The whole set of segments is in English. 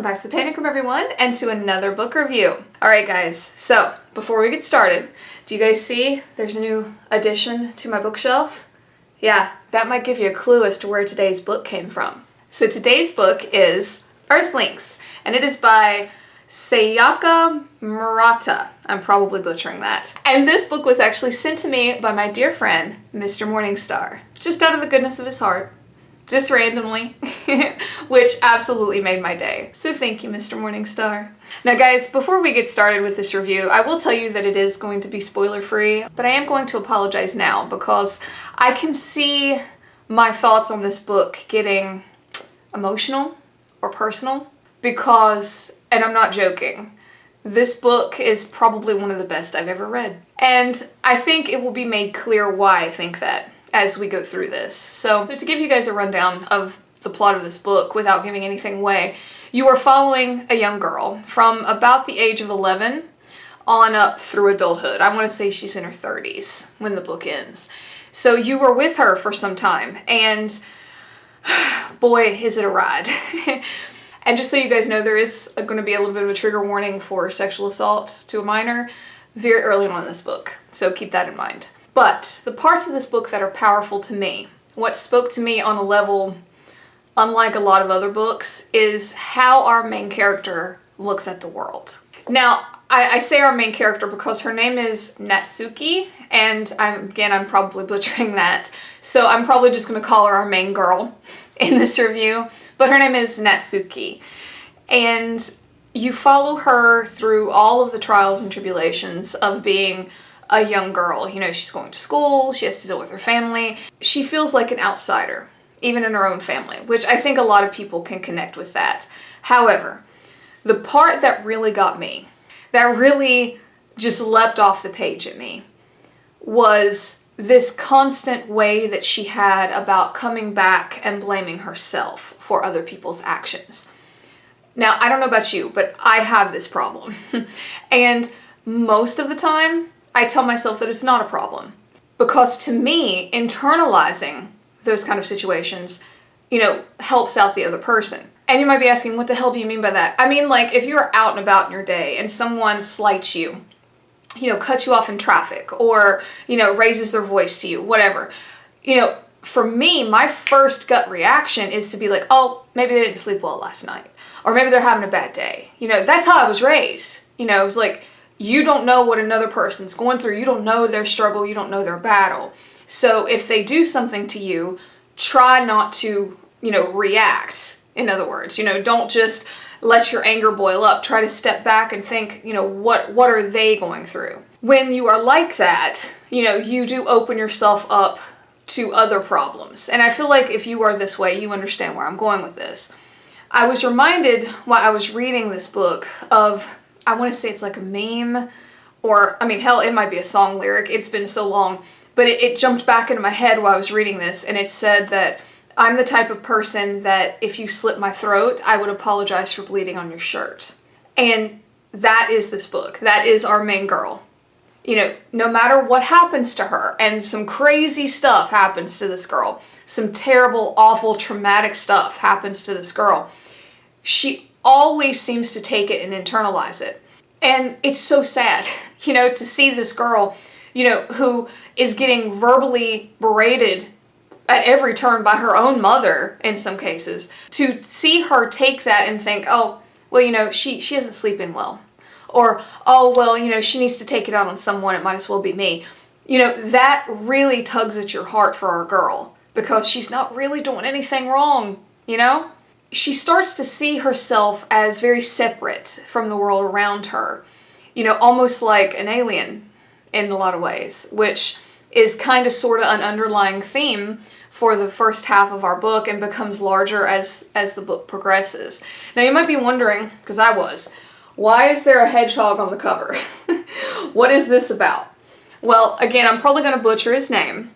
welcome back to the Panic Room, everyone, and to another book review. Alright guys, so before we get started, do you guys see there's a new addition to my bookshelf? Yeah, that might give you a clue as to where today's book came from. So today's book is Earthlings, and it is by Sayaka Murata. I'm probably butchering that. And this book was actually sent to me by my dear friend, Mr. Morningstar, just out of the goodness of his heart. Just randomly, which absolutely made my day. So thank you, Mr. Morningstar. Now guys, before we get started with this review, I will tell you that it is going to be spoiler-free, but I am going to apologize now because I can see my thoughts on this book getting emotional or personal because, and I'm not joking, this book is probably one of the best I've ever read. And I think it will be made clear why I think that as we go through this. So to give you guys a rundown of the plot of this book without giving anything away, you are following a young girl from about the age of 11 on up through adulthood. I want to say she's in her 30s when the book ends. So you were with her for some time, and boy, is it a ride. And just so you guys know, there is going to be a little bit of a trigger warning for sexual assault to a minor very early on in this book, so keep that in mind. But the parts of this book that are powerful to me, what spoke to me on a level unlike a lot of other books, is how our main character looks at the world. Now, I say our main character because her name is Natsuki, and I'm probably butchering that, so I'm probably just going to call her our main girl in this review, but her name is Natsuki. And you follow her through all of the trials and tribulations of being a young girl. You know, she's going to school, she has to deal with her family. She feels like an outsider, even in her own family, which I think a lot of people can connect with that. However, the part that really got me, that really just leapt off the page at me, was this constant way that she had about coming back and blaming herself for other people's actions. Now, I don't know about you, but I have this problem. And most of the time, I tell myself that it's not a problem. Because to me, internalizing those kind of situations, helps out the other person. And you might be asking, what the hell do you mean by that? I mean, like, if you're out and about in your day and someone slights you, cuts you off in traffic, or, raises their voice to you, whatever. For me, my first gut reaction is to be like, oh, maybe they didn't sleep well last night. Or maybe they're having a bad day. That's how I was raised. It was like, you don't know what another person's going through. You don't know their struggle. You don't know their battle. So if they do something to you, try not to, react. In other words, don't just let your anger boil up. Try to step back and think, what are they going through? When you are like that, you do open yourself up to other problems. And I feel like if you are this way, you understand where I'm going with this. I was reminded while I was reading this book of, I want to say it's like a meme, or, hell, it might be a song lyric. It's been so long. But it jumped back into my head while I was reading this, and it said that I'm the type of person that if you slit my throat, I would apologize for bleeding on your shirt. And that is this book. That is our main girl. No matter what happens to her, and some crazy stuff happens to this girl, some terrible, awful, traumatic stuff happens to this girl, she always seems to take it and internalize it. And it's so sad, to see this girl, who is getting verbally berated at every turn by her own mother in some cases, to see her take that and think, oh, well, she isn't sleeping well. Or, oh, well, she needs to take it out on someone, it might as well be me. That really tugs at your heart for our girl, because she's not really doing anything wrong, She starts to see herself as very separate from the world around her, almost like an alien in a lot of ways, which is kind of sort of an underlying theme for the first half of our book and becomes larger as the book progresses. Now you might be wondering, because I was, why is there a hedgehog on the cover? What is this about? Well, again, I'm probably going to butcher his name.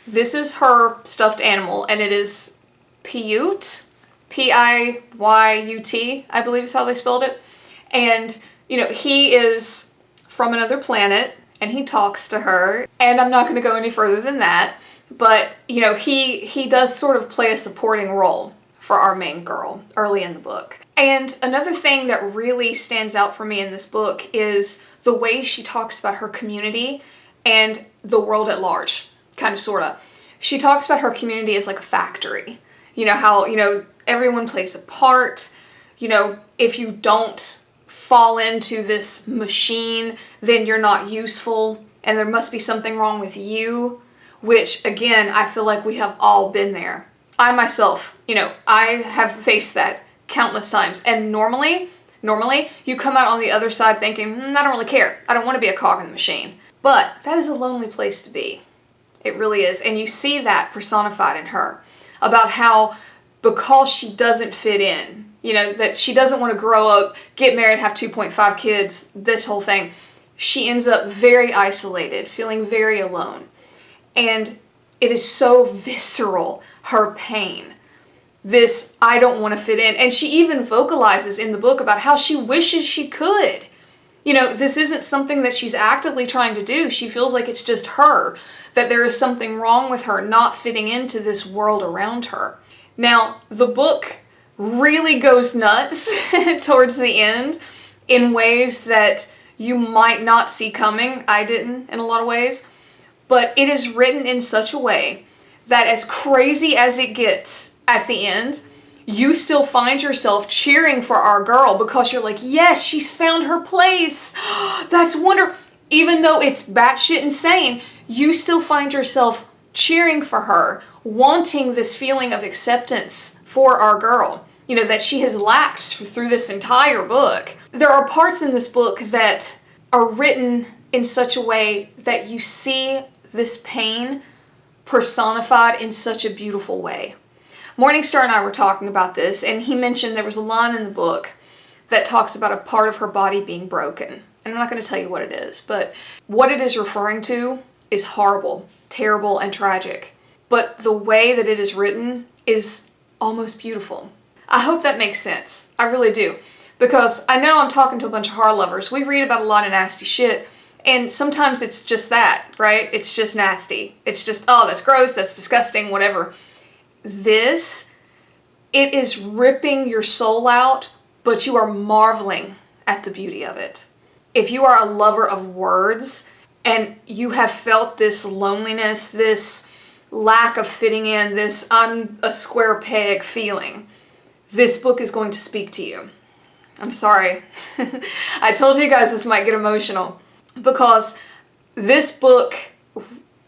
This is her stuffed animal, and it is Piyut. Piyut, I believe is how they spelled it. And, he is from another planet, and he talks to her. And I'm not going to go any further than that. But, he does sort of play a supporting role for our main girl early in the book. And another thing that really stands out for me in this book is the way she talks about her community and the world at large, kind of, sort of. She talks about her community as like a factory. You know, how, everyone plays a part. If you don't fall into this machine, then you're not useful, and there must be something wrong with you, which, again, I feel like we have all been there. I myself, I have faced that countless times, and normally, you come out on the other side thinking, I don't really care. I don't want to be a cog in the machine. But that is a lonely place to be. It really is. And you see that personified in her, about how because she doesn't fit in, that she doesn't want to grow up, get married, have 2.5 kids, this whole thing, she ends up very isolated, feeling very alone. And it is so visceral, her pain. This, I don't want to fit in. And she even vocalizes in the book about how she wishes she could. This isn't something that she's actively trying to do. She feels like it's just her, that there is something wrong with her not fitting into this world around her. Now, the book really goes nuts towards the end in ways that you might not see coming. I didn't, in a lot of ways. But it is written in such a way that, as crazy as it gets at the end, you still find yourself cheering for our girl because you're like, yes, she's found her place. That's wonderful. Even though it's batshit insane, you still find yourself cheering for her, wanting this feeling of acceptance for our girl, that she has lacked through this entire book. There are parts in this book that are written in such a way that you see this pain personified in such a beautiful way. Morningstar and I were talking about this, and he mentioned there was a line in the book that talks about a part of her body being broken. And I'm not going to tell you what it is, but what it is referring to is horrible, terrible, and tragic. But the way that it is written is almost beautiful. I hope that makes sense. I really do. Because I know I'm talking to a bunch of horror lovers. We read about a lot of nasty shit, and sometimes it's just that, right? It's just nasty. It's just, oh, that's gross, that's disgusting, whatever. This, it is ripping your soul out, but you are marveling at the beauty of it. If you are a lover of words and you have felt this loneliness, this lack of fitting in, this I'm a square peg feeling, this book is going to speak to you. I'm sorry. I told you guys this might get emotional because this book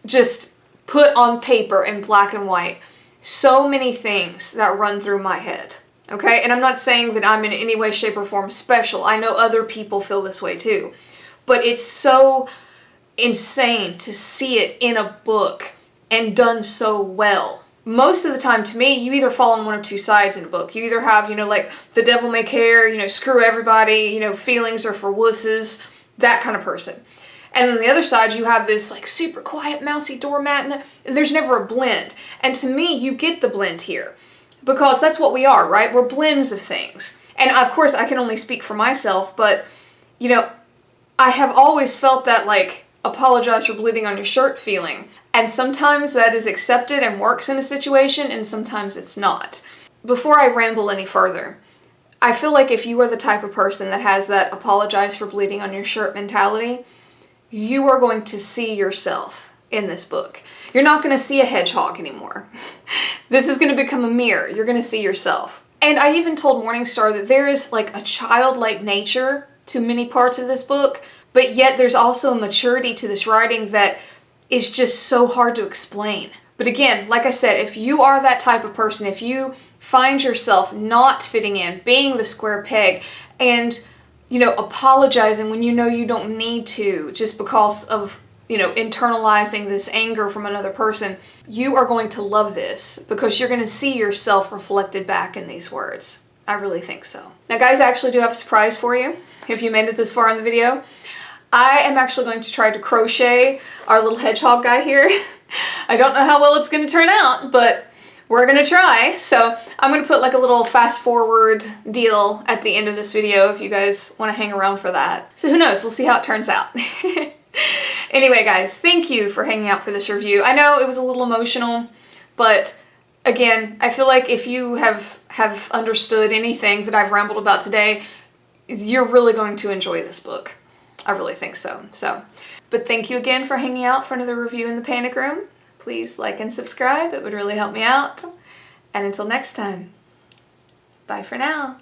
just put on paper in black and white so many things that run through my head. Okay? And I'm not saying that I'm in any way, shape, or form special. I know other people feel this way too. But it's so insane to see it in a book and done so well. Most of the time, to me, you either fall on one of two sides in a book. You either have, like, the devil may care, screw everybody, feelings are for wusses, that kind of person. And on the other side, you have this, like, super quiet, mousy doormat, and there's never a blend. And to me, you get the blend here. Because that's what we are, right? We're blends of things. And, of course, I can only speak for myself, but, I have always felt that, like, apologize for bleeding on your shirt feeling. And sometimes that is accepted and works in a situation, and sometimes it's not. Before I ramble any further, I feel like if you are the type of person that has that apologize for bleeding on your shirt mentality, you are going to see yourself in this book. You're not going to see a hedgehog anymore. This is going to become a mirror. You're going to see yourself. And I even told Morningstar that there is like a childlike nature to many parts of this book, but yet there's also a maturity to this writing that is just so hard to explain. But again, like I said, if you are that type of person, if you find yourself not fitting in, being the square peg, and, apologizing when you know you don't need to just because of, internalizing this anger from another person, you are going to love this because you're going to see yourself reflected back in these words. I really think so. Now, guys, I actually do have a surprise for you if you made it this far in the video. I am actually going to try to crochet our little hedgehog guy here. I don't know how well it's going to turn out, but we're going to try. So I'm going to put like a little fast forward deal at the end of this video if you guys want to hang around for that. So who knows? We'll see how it turns out. Anyway, guys, thank you for hanging out for this review. I know it was a little emotional, but again, I feel like if you have understood anything that I've rambled about today, you're really going to enjoy this book. I really think so. But thank you again for hanging out for another review in the Panic Room. Please like and subscribe. It would really help me out. And until next time, bye for now.